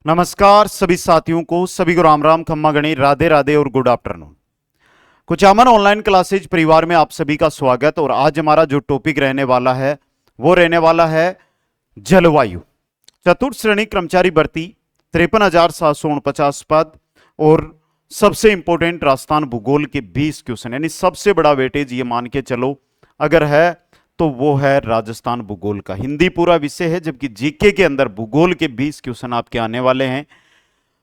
नमस्कार सभी साथियों को, सभी को राम राम, खम्मा गणी, राधे राधे और good afternoon. Kuchaman online classes परिवार में आप सभी का स्वागत। और आज हमारा जो टॉपिक रहने वाला है वो रहने वाला है जलवायु। चतुर्थ श्रेणी कर्मचारी भर्ती 53,749 पद और सबसे इंपॉर्टेंट राजस्थान भूगोल के 20 क्वेश्चन, यानी सबसे बड़ा वेटेज ये मान के चलो अगर है तो वो है राजस्थान भूगोल का। हिंदी पूरा विषय है, जबकि जीके के अंदर भूगोल के 20 क्वेश्चन आपके आने वाले हैं।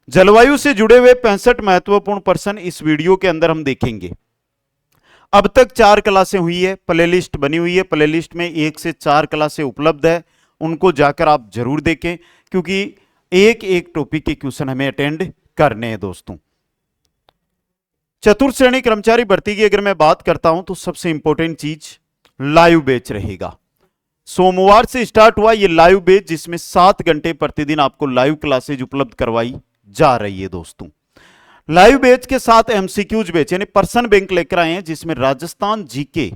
जलवायु से जुड़े हुए 65 महत्वपूर्ण प्रश्न इस वीडियो के अंदर हम देखेंगे। अब तक 4 क्लासें हुई है, प्लेलिस्ट बनी हुई है, प्लेलिस्ट में 1 से 4 क्लासें उपलब्ध है, उनको जाकर आप जरूर देखें, क्योंकि एक एक टॉपिक के क्वेश्चन हमें अटेंड करने हैं दोस्तों। चतुर्थ श्रेणी कर्मचारी भर्ती की अगर मैं बात करता हूं तो सबसे इंपॉर्टेंट चीज लाइव बैच रहेगा। सोमवार से स्टार्ट हुआ ये लाइव बैच, जिसमें 7 घंटे प्रतिदिन आपको लाइव क्लासेज उपलब्ध करवाई जा रही है दोस्तों। लाइव बैच के साथ एमसीक्यूज बैच यानी पर्सन बैंक लेकर आए हैं, जिसमें राजस्थान जीके,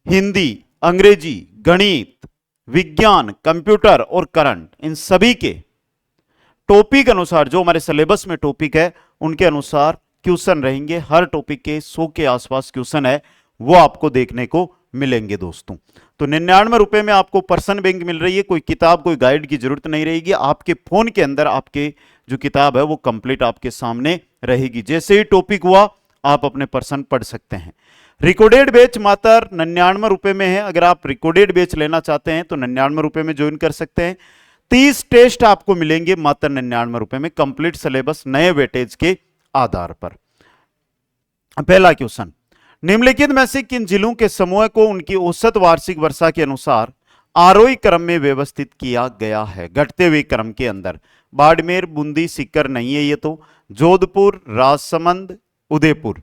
हिंदी, अंग्रेजी, गणित, विज्ञान, कंप्यूटर और करंट, इन सभी के टॉपिक अनुसार जो हमारे सिलेबस में टॉपिक है उनके अनुसार क्वेश्चन रहेंगे। हर टॉपिक के 100 के आसपास क्वेश्चन है वो आपको देखने को मिलेंगे दोस्तों। तो 99 रुपए में आपको पर्सन बैंक मिल रही है, कोई किताब कोई गाइड की जरूरत नहीं रहेगी। आपके फोन के अंदर आपके जो किताब है वो कंप्लीट आपके सामने रहेगी। जैसे ही टॉपिक हुआ आप अपने पर्सन पढ़ सकते हैं। रिकॉर्डेड बैच मात्र 99 रुपए में है। अगर आप रिकॉर्डेड बैच लेना चाहते हैं तो 99 रुपए में ज्वाइन कर सकते हैं। 30 टेस्ट आपको मिलेंगे मात्र 99 रुपए में, कंप्लीट सिलेबस नए वेटेज के आधार पर। पहला क्वेश्चन, निम्नलिखित में से किन जिलों के समूह को उनकी औसत वार्षिक वर्षा के अनुसार आरोही क्रम में व्यवस्थित किया गया है? घटते हुए क्रम के अंदर। बाड़मेर, बूंदी, सीकर नहीं है ये तो, जोधपुर, राजसमंद, उदयपुर।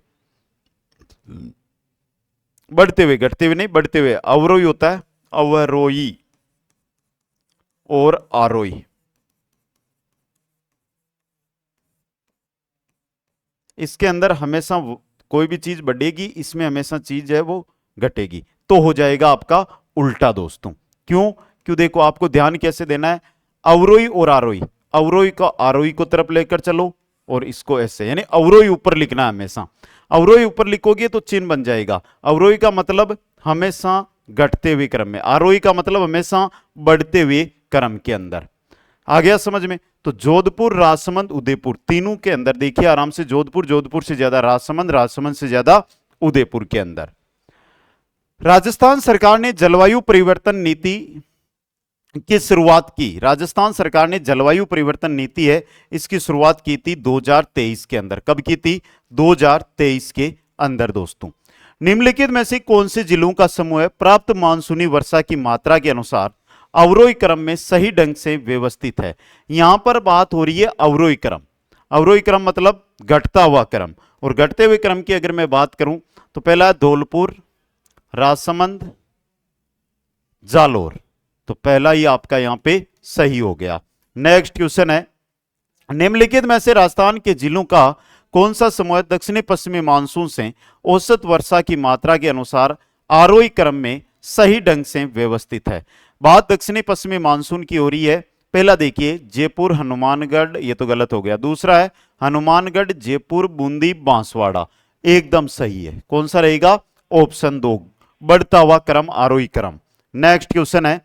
बढ़ते हुए, घटते हुए नहीं, बढ़ते हुए अवरोही होता है, अवरोही और आरोही। इसके अंदर हमेशा कोई भी चीज बढ़ेगी, इसमें हमेशा चीज है वो घटेगी, तो हो जाएगा आपका उल्टा दोस्तों। क्यों देखो आपको ध्यान कैसे देना है, अवरोही और आरोही। अवरोही को आरोही को तरफ लेकर चलो और इसको ऐसे, यानी अवरोही ऊपर लिखना है हमेशा। अवरोही ऊपर लिखोगे तो चिन्ह बन जाएगा। अवरोही का मतलब हमेशा घटते हुए क्रम में, आरोही का मतलब हमेशा बढ़ते हुए क्रम के अंदर। आ गया समझ में? तो जोधपुर, राजसमंद, उदयपुर, तीनों के अंदर देखिए आराम से, जोधपुर, जोधपुर से ज्यादा राजसमंद, राजसमंद से ज्यादा उदयपुर के अंदर। राजस्थान सरकार ने जलवायु परिवर्तन नीति की शुरुआत की। राजस्थान सरकार ने जलवायु परिवर्तन नीति है, इसकी शुरुआत की थी 2023 के अंदर। कब की थी? 2023 के अंदर दोस्तों। निम्नलिखित में से कौन से जिलों का समूह है प्राप्त मानसूनी वर्षा की मात्रा के अनुसार अवरोही क्रम में सही ढंग से व्यवस्थित है? यहां पर बात हो रही है अवरोही क्रम। अवरोही क्रम मतलब घटता हुआ क्रम। और घटते हुए क्रम की अगर मैं बात करूं तो पहला है धौलपुर, राजसमंद, जालोर। तो पहला ही आपका यहां पे सही हो गया। नेक्स्ट क्वेश्चन है, निम्नलिखित में से राजस्थान के जिलों का कौन सा समूह दक्षिणी पश्चिमी मानसून से औसत वर्षा की मात्रा के अनुसार आरोही क्रम में सही ढंग से व्यवस्थित है? बात दक्षिणी पश्चिमी मानसून की हो रही है। पहला देखिए जयपुर, हनुमानगढ़, ये तो गलत हो गया। दूसरा है हनुमानगढ़, जयपुर, बूंदी, बांसवाड़ा, एकदम सही है। कौन सा रहेगा? ऑप्शन 2, बढ़ता हुआ क्रम, आरोही क्रम। नेक्स्ट क्वेश्चन है,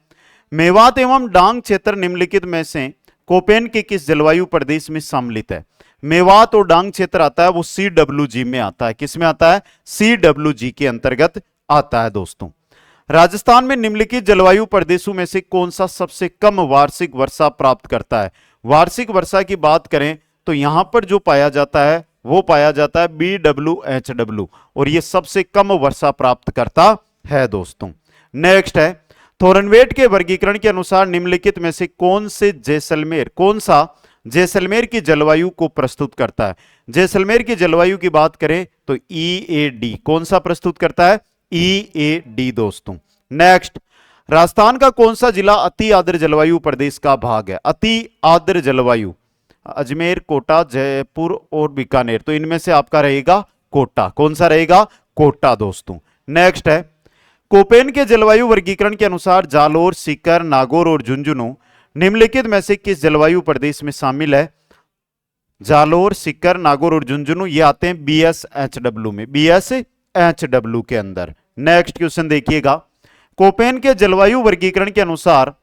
मेवात एवं डांग क्षेत्र निम्नलिखित में से कोपेन के किस जलवायु प्रदेश में सम्मिलित है? मेवात और डांग क्षेत्र आता है वो CWG में आता है। किस में आता है? CWG के अंतर्गत आता है दोस्तों। राजस्थान में निम्नलिखित जलवायु प्रदेशों में से कौन सा सबसे कम वार्षिक वर्षा प्राप्त करता है? वार्षिक वर्षा की बात करें तो यहां पर जो पाया जाता है वो पाया जाता है BWHW, और ये सबसे कम वर्षा प्राप्त करता है दोस्तों। नेक्स्ट है, थोरनवेट के वर्गीकरण के अनुसार निम्नलिखित में से कौन सा जैसलमेर की जलवायु को प्रस्तुत करता है? जैसलमेर की जलवायु की बात करें तो EAD। कौन सा प्रस्तुत करता है? EAD दोस्तों। नेक्स्ट, राजस्थान का कौन सा जिला अति आर्द्र जलवायु प्रदेश का भाग है? अति आर्द्र जलवायु, अजमेर, कोटा, जयपुर और बीकानेर। तो इनमें से आपका रहेगा कोटा। कौन सा रहेगा? कोटा दोस्तों। नेक्स्ट है, कोपेन के जलवायु वर्गीकरण के अनुसार जालोर, सीकर, नागौर और झुंझुनू निम्नलिखित में से किस जलवायु प्रदेश में शामिल है? जालोर, सीकर, नागौर और झुंझुनू ये आते हैं BSHW में, BSHW के अंदर। नेक्स्ट क्वेश्चन देखिएगा, कोपेन के जलवायु वर्गीकरण के अनुसार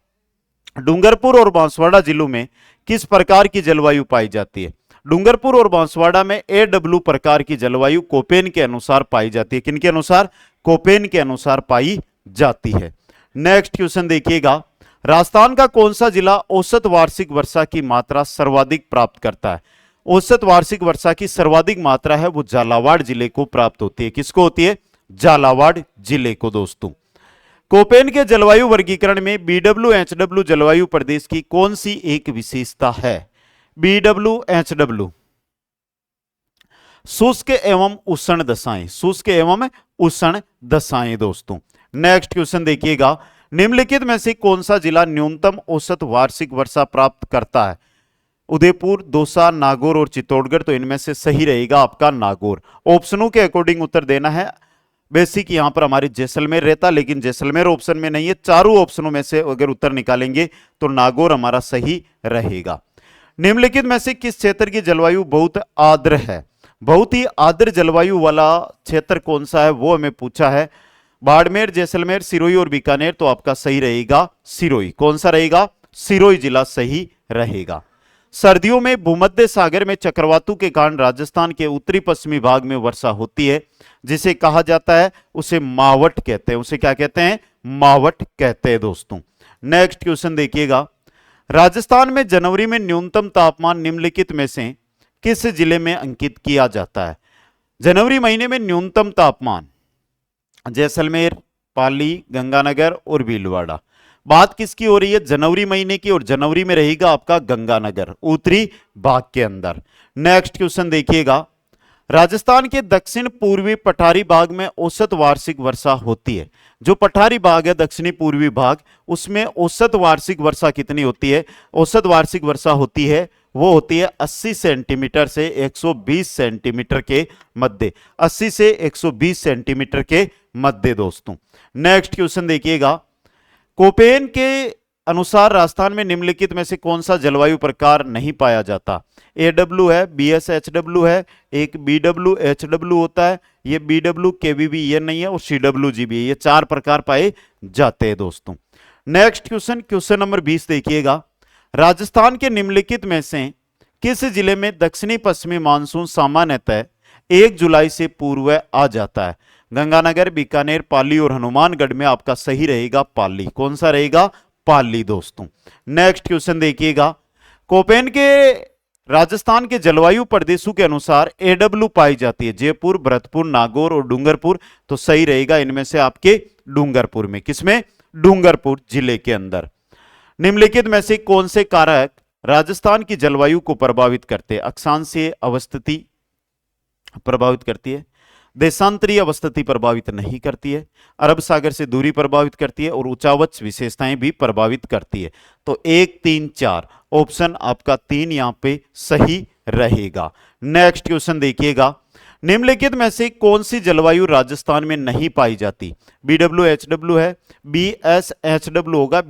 डूंगरपुर और बांसवाड़ा जिलों में किस प्रकार की जलवायु पाई जाती है? डूंगरपुर और बांसवाड़ा में AW प्रकार की जलवायु कोपेन के अनुसार पाई जाती है। किनके अनुसार? कोपेन के अनुसार पाई जाती है। नेक्स्ट क्वेश्चन देखिएगा, राजस्थान का कौन सा जिला औसत वार्षिक वर्षा की मात्रा सर्वाधिक प्राप्त करता है? औसत वार्षिक वर्षा की सर्वाधिक मात्रा है वो झालावाड़ जिले को प्राप्त होती है। किसको होती है? झालावाड़ जिले को दोस्तों। कोपेन के जलवायु वर्गीकरण में BWHW जलवायु प्रदेश की कौन सी एक विशेषता है? BWHW शुष्क एवं उष्ण दशाएं, शुष्क एवं उष्ण दशाएं दोस्तों। नेक्स्ट क्वेश्चन देखिएगा, निम्नलिखित में से कौन सा जिला न्यूनतम औसत वार्षिक वर्षा प्राप्त करता है? उदयपुर, दौसा, नागौर और चित्तौड़गढ़। तो इनमें से सही रहेगा आपका नागौर। ऑप्शनों के अकॉर्डिंग उत्तर देना है। बेसिक यहां पर हमारी जैसलमेर रहता, लेकिन जैसलमेर ऑप्शन में नहीं है। चारों ऑप्शनों में से अगर उत्तर निकालेंगे तो नागौर हमारा सही रहेगा। निम्नलिखित में से किस क्षेत्र की जलवायु बहुत आर्द्र है? बहुत ही आर्द्र जलवायु वाला क्षेत्र कौन सा है वो हमें पूछा है। बाड़मेर, जैसलमेर, सिरोही और बीकानेर। तो आपका सही रहेगा सिरोही। कौन सा रहेगा? सिरोही जिला सही रहेगा। सर्दियों में भूमध्य सागर में चक्रवातों के कारण राजस्थान के उत्तरी पश्चिमी भाग में वर्षा होती है, जिसे कहा जाता है, उसे मावट कहते हैं। उसे क्या कहते हैं? मावट कहते हैं दोस्तों। नेक्स्ट क्वेश्चन देखिएगा, राजस्थान में जनवरी में न्यूनतम तापमान निम्नलिखित में से किस जिले में अंकित किया जाता है? जनवरी महीने में न्यूनतम तापमान जैसलमेर, पाली, गंगानगर और भीलवाड़ा। बात किसकी हो रही है? जनवरी महीने की, और जनवरी में रहेगा आपका गंगानगर, उत्तरी भाग के अंदर। नेक्स्ट क्वेश्चन देखिएगा, राजस्थान के दक्षिण पूर्वी पठारी भाग में औसत वार्षिक वर्षा होती है। जो पठारी भाग है दक्षिणी पूर्वी भाग, उसमें औसत वार्षिक वर्षा कितनी होती है? औसत वार्षिक वर्षा होती है वो होती है 80 सेंटीमीटर से 120 सेंटीमीटर के मध्य, 80 से 120 सेंटीमीटर के मध्य दोस्तों। नेक्स्ट क्वेश्चन देखिएगा, कोपेन के अनुसार राजस्थान में निम्नलिखित में से कौन सा जलवायु प्रकार नहीं पाया जाता? AW है, BSHW है, एक BWHW होता है, ये BWKBB ये नहीं है, और CWG भी है। ये चार प्रकार पाए जाते हैं दोस्तों। नेक्स्ट क्वेश्चन, क्वेश्चन नंबर 20 देखिएगा, राजस्थान के निम्नलिखित में से किस जिले में दक्षिणी पश्चिमी मानसून सामान्यतः 1 जुलाई से पूर्व आ जाता है? गंगानगर, बीकानेर, पाली और हनुमानगढ़ में आपका सही रहेगा पाली। कौन सा रहेगा? पाली दोस्तों। नेक्स्ट क्वेश्चन देखिएगा, कोपेन के राजस्थान के जलवायु प्रदेशों के अनुसार AW पाई जाती है जयपुर, भरतपुर, नागौर और डूंगरपुर। तो सही रहेगा इनमें से आपके डूंगरपुर में। किसमें? डूंगरपुर जिले के अंदर। निम्नलिखित में से कौन से कारक राजस्थान की जलवायु को प्रभावित करते हैं? अक्षांशीय अवस्थिति प्रभावित करती है, देशांतरीय अवस्थिति प्रभावित नहीं करती है, अरब सागर से दूरी प्रभावित करती है, और उच्चावच विशेषताएं भी प्रभावित करती है। तो 1, 3, 4 ऑप्शन आपका 3 यहां पे सही रहेगा। नेक्स्ट क्वेश्चन देखिएगा, निम्नलिखित में से कौन सी जलवायु राजस्थान में नहीं पाई जाती? BWHW है, BSHW होगा,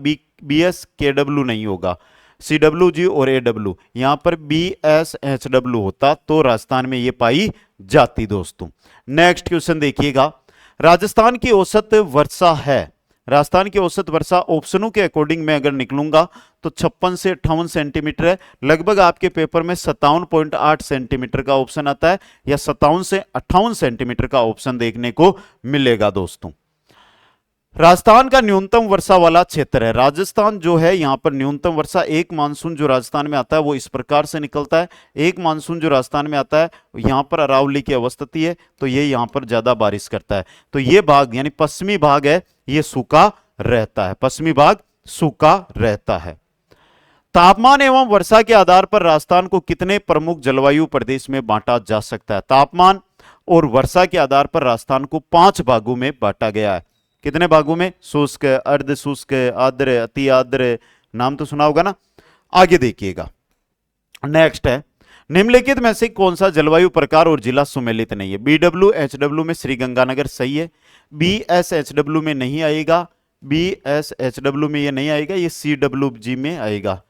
BSKW नहीं होगा, CWG और AW। यहां पर BSHW होता तो राजस्थान में ये पाई जाती दोस्तों। नेक्स्ट क्वेश्चन देखिएगा, राजस्थान की औसत वर्षा है, राजस्थान की औसत वर्षा ऑप्शनों के अकॉर्डिंग मैं अगर निकलूंगा तो 56 से 58 सेंटीमीटर है। लगभग आपके पेपर में 57.8 सेंटीमीटर का ऑप्शन आता है, या 57 से 58 सेंटीमीटर का ऑप्शन देखने को मिलेगा दोस्तों। राजस्थान का न्यूनतम वर्षा वाला क्षेत्र है। राजस्थान जो है यहां पर न्यूनतम वर्षा, एक मानसून जो राजस्थान में आता है वो इस प्रकार से निकलता है। एक मानसून जो राजस्थान में आता है यहां पर अरावली की अवस्थिति है, तो ये यहां पर ज्यादा बारिश करता है। तो ये भाग यानी पश्चिमी भाग है, ये सूखा रहता है, पश्चिमी भाग सूखा रहता है। तापमान एवं वर्षा के आधार पर राजस्थान को कितने प्रमुख जलवायु प्रदेश में बांटा जा सकता है? तापमान और वर्षा के आधार पर राजस्थान को 5 भागों में बांटा गया है। कितने भागों में? शुष्क, अर्ध शुष्क, आर्द्र, अति आर्द्र, नाम तो सुना होगा ना। आगे देखिएगा, नेक्स्ट है, निम्नलिखित में से कौन सा जलवायु प्रकार और जिला सुमेलित नहीं है? BWHW में श्रीगंगानगर सही है, BSHW में नहीं आएगा, BSHW में ये नहीं आएगा, ये CWG में आएगा,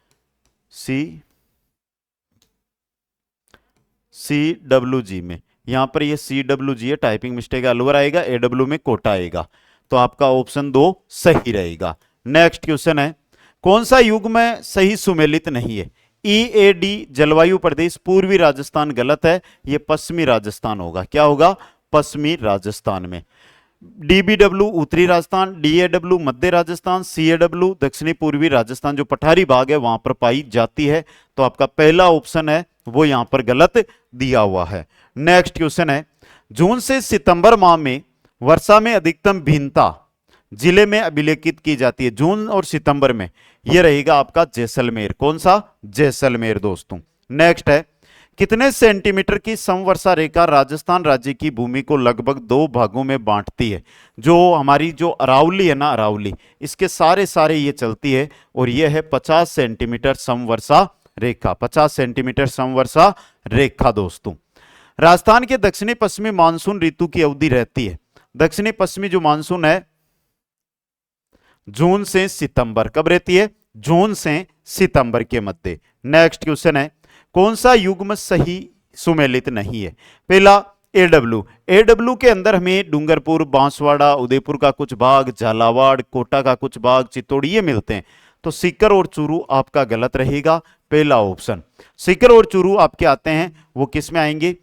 CWG में। यहां पर ये CWG है, टाइपिंग मिस्टेक अलवर आएगा, AW में कोटा आएगा। तो आपका ऑप्शन 2 सही रहेगा। नेक्स्ट क्वेश्चन है, कौन सा युग्म सही सुमेलित नहीं है? EAD जलवायु प्रदेश पूर्वी राजस्थान गलत है, ये पश्चिमी राजस्थान होगा। क्या होगा? पश्चिमी राजस्थान में। DBW उत्तरी राजस्थान, DAW मध्य राजस्थान, CAW दक्षिणी पूर्वी राजस्थान, जो पठारी भाग है वहां पर पाई जाती है। तो आपका पहला ऑप्शन है वो यहां पर गलत दिया हुआ है। नेक्स्ट क्वेश्चन है, जून से सितंबर माह में वर्षा में अधिकतम भिन्नता जिले में अभिलेखित की जाती है, जून और सितंबर में। यह रहेगा आपका जैसलमेर। कौन सा? जैसलमेर दोस्तों। नेक्स्ट है, कितने सेंटीमीटर की समवर्षा रेखा राजस्थान राज्य की भूमि को लगभग 2 भागों में बांटती है? जो हमारी जो अरावली है ना, अरावली, इसके सारे ये चलती है, और यह है 50 सेंटीमीटर समवर्षा रेखा। 50 सेंटीमीटर समवर्षा रेखा दोस्तों। राजस्थान के दक्षिणी पश्चिमी मानसून ऋतु की अवधि रहती है, दक्षिणी पश्चिमी जो मानसून है जून से सितंबर। कब रहती है? जून से सितंबर के मध्य। नेक्स्ट क्वेश्चन है, कौन सा युग्म सही सुमेलित नहीं है? पहला AW के अंदर हमें डूंगरपुर, बांसवाड़ा, उदयपुर का कुछ भाग, झालावाड़, कोटा का कुछ भाग, चित्तौड़ ये मिलते हैं। तो सीकर और चूरू आपका गलत रहेगा, पहला ऑप्शन। सीकर और चूरू आपके आते हैं, वो किस में आएंगे?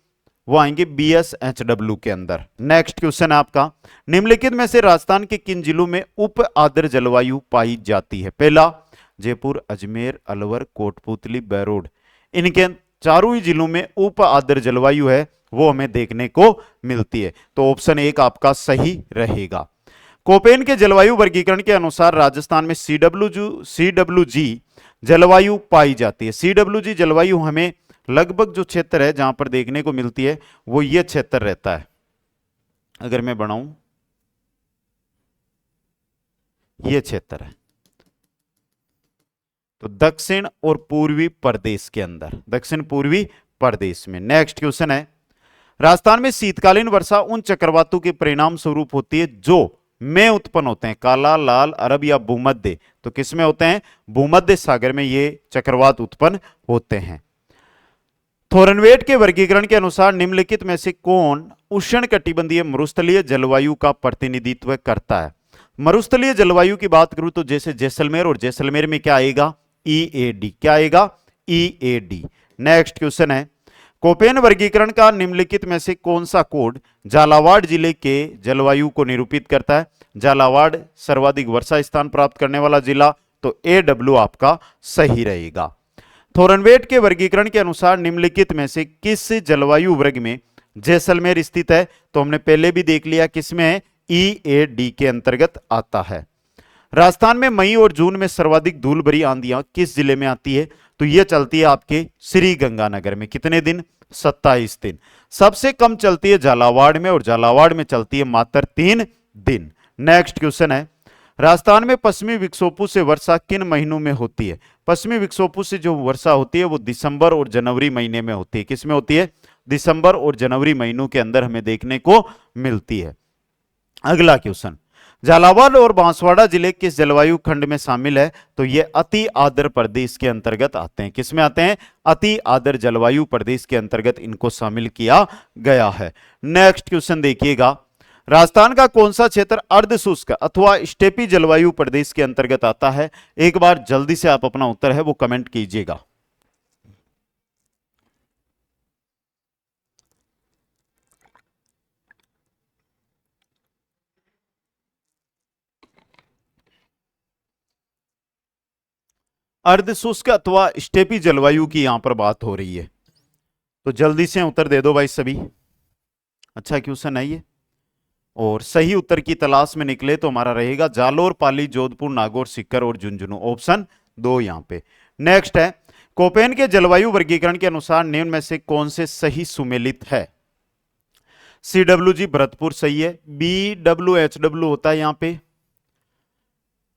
वो आएंगे BSHW के अंदर। नेक्स्ट क्वेश्चन है आपका, निम्नलिखित में से राजस्थान के किन जिलों में उप आर्द्र जलवायु पाई जाती है? पहला जयपुर, अजमेर, अलवर, कोटपुतली, बहरोड। इनके चारों ही जिलों में उप आर्द्र जलवायु है, वो हमें देखने को मिलती है। तो ऑप्शन 1 आपका सही रहेगा। कोपेन के जलवायु वर्गीकरण के अनुसार राजस्थान में CWG जलवायु पाई जाती है। CWG जलवायु हमें लगभग जो क्षेत्र है जहां पर देखने को मिलती है वो ये क्षेत्र रहता है। अगर मैं बनाऊं, ये क्षेत्र है, तो दक्षिण और पूर्वी प्रदेश के अंदर, दक्षिण पूर्वी प्रदेश में। नेक्स्ट क्वेश्चन है, राजस्थान में शीतकालीन वर्षा उन चक्रवातों के परिणाम स्वरूप होती है जो में उत्पन्न होते हैं, काला, लाल, अरब या भूमध्य। तो किसमें होते हैं? भूमध्य सागर में ये चक्रवात उत्पन्न होते हैं। थोरनवेट के वर्गीकरण के अनुसार निम्नलिखित में से कौन उष्णकटिबंधीय मरुस्थलीय जलवायु का प्रतिनिधित्व करता है? मरुस्थलीय जलवायु की बात करूं तो जैसे जैसलमेर, और जैसलमेर में क्या आएगा? EAD। क्या आएगा? EAD। नेक्स्ट क्वेश्चन है, कोपेन वर्गीकरण का निम्नलिखित में से कौन सा कोड झालावाड़ जिले के जलवायु को निरूपित करता है? झालावाड़ सर्वाधिक वर्षा स्थान प्राप्त करने वाला जिला, तो AW आपका सही रहेगा। थोरनवेट के वर्गीकरण के अनुसार निम्नलिखित में से किस जलवायु वर्ग में जैसलमेर स्थित है? तो हमने पहले भी देख लिया किसमें है, EAD के अंतर्गत आता है। राजस्थान में मई और जून में सर्वाधिक धूल भरी आंधियां किस जिले में आती है? तो यह चलती है आपके श्री गंगानगर में। कितने दिन? 27 दिन। सबसे कम चलती है झालावाड़ में, और झालावाड़ में चलती है मात्र 3 दिन। नेक्स्ट क्वेश्चन है, राजस्थान में पश्चिमी विक्षोभों से वर्षा किन महीनों में होती है? पश्चिमी विक्षोभों से जो वर्षा होती है वो दिसंबर और जनवरी महीने में होती है। किसमें होती है? दिसंबर और जनवरी महीनों के अंदर हमें देखने को मिलती है। अगला क्वेश्चन, झालावाड़ और बांसवाड़ा जिले किस जलवायु खंड में शामिल है? तो ये अति आर्द्र प्रदेश के अंतर्गत आते हैं। किसमें आते हैं? अति आर्द्र जलवायु प्रदेश के अंतर्गत इनको शामिल किया गया है। नेक्स्ट क्वेश्चन देखिएगा, राजस्थान का कौन सा क्षेत्र अर्ध शुष्क अथवा स्टेपी जलवायु प्रदेश के अंतर्गत आता है? एक बार जल्दी से आप अपना उत्तर है वो कमेंट कीजिएगा। अर्ध शुष्क अथवा स्टेपी जलवायु की यहां पर बात हो रही है, तो जल्दी से उत्तर दे दो भाई सभी। अच्छा क्वेश्चन है ये, और सही उत्तर की तलाश में निकले तो हमारा रहेगा जालोर, पाली, जोधपुर, नागौर, सीकर और झुंझुनू। ऑप्शन 2 यहां पे। नेक्स्ट है, कोपेन के जलवायु वर्गीकरण के अनुसार निम्न में से कौन से सही सुमेलित है? CWG भरतपुर सही है, BWHW होता है यहां पे,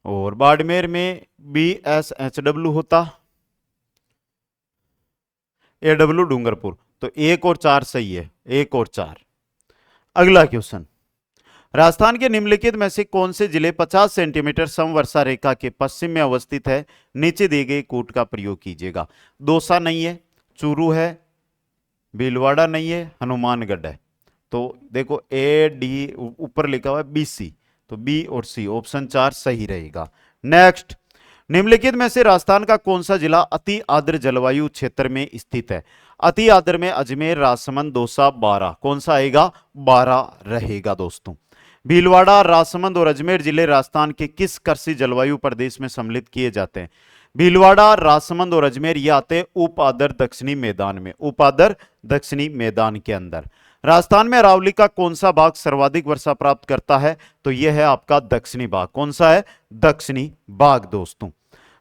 और बाड़मेर में BSHW होता, AW डूंगरपुर। तो 1 और 4 सही है, 1 और 4। अगला क्वेश्चन, राजस्थान के निम्नलिखित में से कौन से जिले 50 सेंटीमीटर समवर्षा रेखा के पश्चिम में अवस्थित है? नीचे दिए गए कोड का प्रयोग कीजिएगा। दौसा नहीं है, चूरू है, भीलवाड़ा नहीं है, हनुमानगढ़ है। तो देखो ए डी ऊपर लिखा हुआ है BC, तो बी और सी ऑप्शन 4 सही रहेगा। नेक्स्ट, निम्नलिखित में से राजस्थान का कौन सा जिला अति आर्द्र जलवायु क्षेत्र में स्थित है? अति आर्द्र में अजमेर, राजसमंद, दौसा, बारां। कौन सा आएगा? बारां रहेगा दोस्तों। भीलवाड़ा, राजसमंद और अजमेर जिले राजस्थान के किस कृषि जलवायु प्रदेश में सम्मिलित किए जाते हैं? भीलवाड़ा, राजसमंद और अजमेर ये आते हैं उप आर्द्र दक्षिणी मैदान में, उप आर्द्र दक्षिणी मैदान के अंदर। राजस्थान में अरावली का कौन सा भाग सर्वाधिक वर्षा प्राप्त करता है? तो यह है आपका दक्षिणी भाग। कौन सा है? दक्षिणी भाग दोस्तों।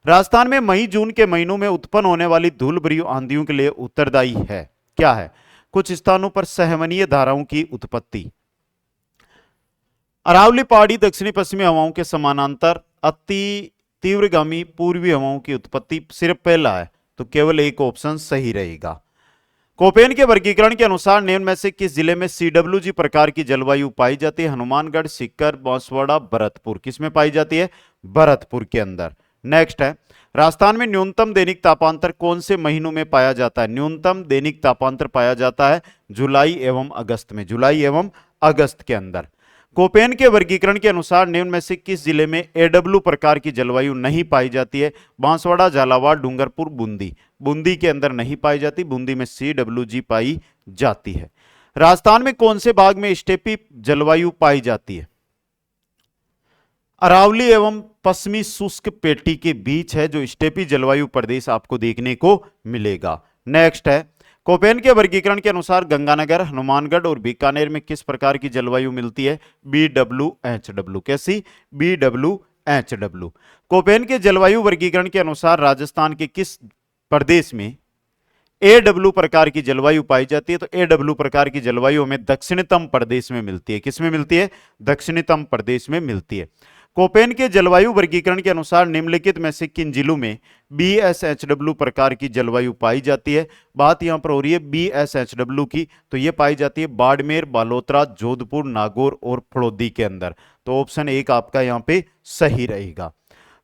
राजस्थान में मई जून के महीनों में उत्पन्न होने वाली धूल भरी आंधियों के लिए उत्तरदायी है, क्या है? कुछ स्थानों पर सहमनीय धाराओं की उत्पत्ति, अरावली पहाड़ी दक्षिणी पश्चिमी हवाओं के समानांतर अति तीव्रगामी पूर्वी हवाओं की उत्पत्ति, सिर्फ पहला है, तो केवल एक ऑप्शन सही रहेगा। कोपेन के वर्गीकरण के अनुसार निम्न में से किस जिले में CWG प्रकार की जलवायु पाई जाती है? हनुमानगढ़, सीकर, बांसवाड़ा, भरतपुर। किसमें पाई जाती है? भरतपुर के अंदर। नेक्स्ट है, राजस्थान में न्यूनतम दैनिक तापांतर कौन से महीनों में पाया जाता है? न्यूनतम दैनिक तापांतर पाया जाता है जुलाई एवं अगस्त में, जुलाई एवं अगस्त के अंदर। कोपेन के वर्गीकरण के अनुसार निम्न में से किस जिले में AW प्रकार की जलवायु नहीं पाई जाती है? बांसवाड़ा, झालावाड़, डूंगरपुर, बूंदी। बूंदी के अंदर नहीं पाई जाती, बूंदी में CWG पाई जाती है। राजस्थान में कौन से भाग में स्टेपी जलवायु पाई जाती है? अरावली एवं पश्चिमी शुष्क पेटी के बीच है जो स्टेपी जलवायु प्रदेश आपको देखने को मिलेगा। नेक्स्ट है, कोपेन के वर्गीकरण के अनुसार गंगानगर, हनुमानगढ़ और बीकानेर में किस प्रकार की जलवायु मिलती है? BWHW। कैसी? BWHW। कोपेन के जलवायु वर्गीकरण के अनुसार राजस्थान के किस प्रदेश में AW प्रकार की जलवायु पाई जाती है? तो AW प्रकार की जलवायु हमें दक्षिणतम प्रदेश में मिलती है। किसमें मिलती है? दक्षिणतम प्रदेश में मिलती है। कोपेन के जलवायु वर्गीकरण के अनुसार निम्नलिखित में से किन जिलों में BSHW प्रकार की जलवायु पाई जाती है? बात यहां पर हो रही है BSHW की, तो यह पाई जाती है बाड़मेर, बालोतरा, जोधपुर, नागौर और फड़ौदी के अंदर। तो ऑप्शन 1 आपका यहां पे सही रहेगा।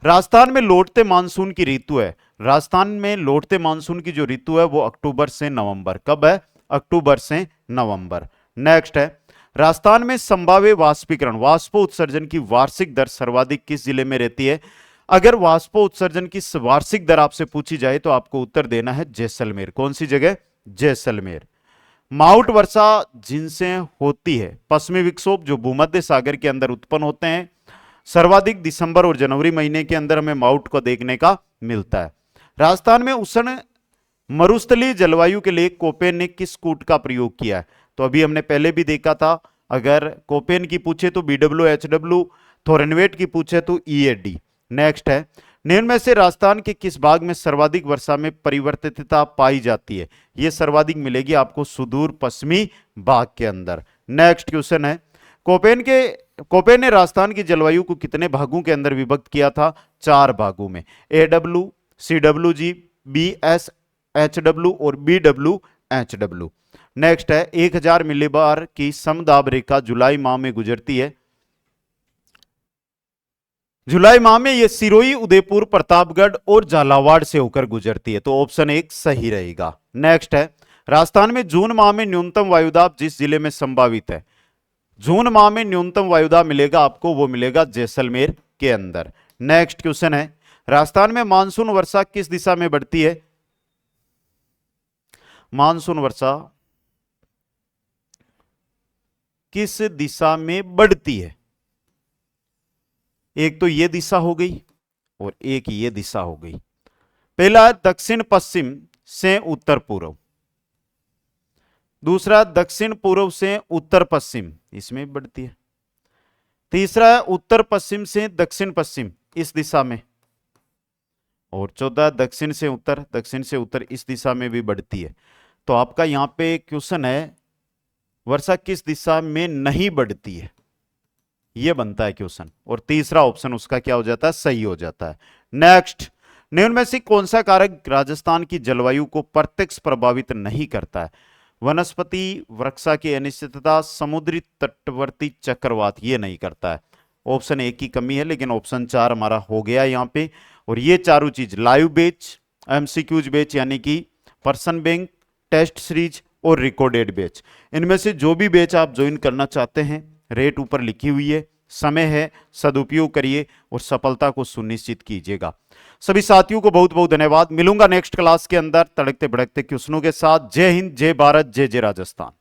राजस्थान में लौटते मानसून की ऋतु है, राजस्थान में लौटते मानसून की जो ऋतु है वो अक्टूबर से नवंबर। कब है? अक्टूबर से नवंबर। नेक्स्ट है, राजस्थान में संभाव्य वाष्पीकरण, वाष्पोत्सर्जन की वार्षिक दर सर्वाधिक किस जिले में रहती है? अगर वाष्पोत्सर्जन की वार्षिक दर आपसे पूछी जाए तो आपको उत्तर देना है जैसलमेर। कौन सी जगह? जैसलमेर। माउंट वर्षा जिनसे होती है पश्चिमी विक्षोभ जो भूमध्य सागर के अंदर उत्पन्न होते हैं, सर्वाधिक दिसंबर और जनवरी महीने के अंदर हमें माउंट को देखने का मिलता है। राजस्थान में उष्ण मरुस्थलीय जलवायु के लिए कोपेन ने किस कूट का प्रयोग किया है? तो अभी हमने पहले भी देखा था, अगर कोपेन की पूछे तो BWHW, थोरेनवेट की पूछे तो EAD। नेक्स्ट है, निम्न में से राजस्थान के किस भाग में सर्वाधिक वर्षा में परिवर्तितता पाई जाती है? यह सर्वाधिक मिलेगी आपको सुदूर पश्चिमी भाग के अंदर। नेक्स्ट क्वेश्चन है, कोपेन ने राजस्थान की जलवायु को कितने भागों के अंदर विभक्त किया था? 4 भागों में, AW, CWG, BSHW और BWHW। नेक्स्ट है, 1000 मिलीबार की समदाब रेखा जुलाई माह में गुजरती है। जुलाई माह में यह सिरोही, उदयपुर, प्रतापगढ़ और झालावाड़ से होकर गुजरती है। तो ऑप्शन 1 सही रहेगा। नेक्स्ट है, राजस्थान में जून माह में न्यूनतम वायुदाब जिस जिले में संभावित है, जून माह में न्यूनतम वायुदाब मिलेगा आपको, वो मिलेगा जैसलमेर के अंदर। नेक्स्ट क्वेश्चन है, राजस्थान में मानसून वर्षा किस दिशा में बढ़ती है? मानसून वर्षा किस दिशा में बढ़ती है? एक तो ये दिशा हो गई और एक ये दिशा हो गई। पहला है दक्षिण पश्चिम से उत्तर पूर्व, दूसरा दक्षिण पूर्व से उत्तर पश्चिम, इसमें बढ़ती है। तीसरा है उत्तर पश्चिम से दक्षिण पश्चिम, इस दिशा में। और चौथा दक्षिण से उत्तर इस दिशा में भी बढ़ती है। तो आपका यहां पे क्वेश्चन है वर्षा किस दिशा में नहीं बढ़ती है, यह बनता है क्वेश्चन, और तीसरा ऑप्शन उसका क्या हो जाता है? सही हो जाता है। नेक्स्ट, निम्न में से कौन सा कारक राजस्थान की जलवायु को प्रत्यक्ष प्रभावित नहीं करता है? वनस्पति वर्षा की अनिश्चितता, समुद्री तटवर्ती चक्रवात, ये नहीं करता है। ऑप्शन 1 की कमी है, लेकिन ऑप्शन 4 हमारा हो गया यहाँ पे। और ये चारों चीज लाइव बैच, एमसीक्यूज बैच यानी कि पर्सन बैंक, टेस्ट सीरीज और रिकॉर्डेड बैच, इनमें से जो भी बैच आप ज्वाइन करना चाहते हैं, रेट ऊपर लिखी हुई है, समय है, सदुपयोग करिए और सफलता को सुनिश्चित कीजिएगा। सभी साथियों को बहुत बहुत धन्यवाद। मिलूंगा नेक्स्ट क्लास के अंदर तड़कते भड़कते क्वेश्चनों के साथ। जय हिंद, जय भारत, जय जय राजस्थान।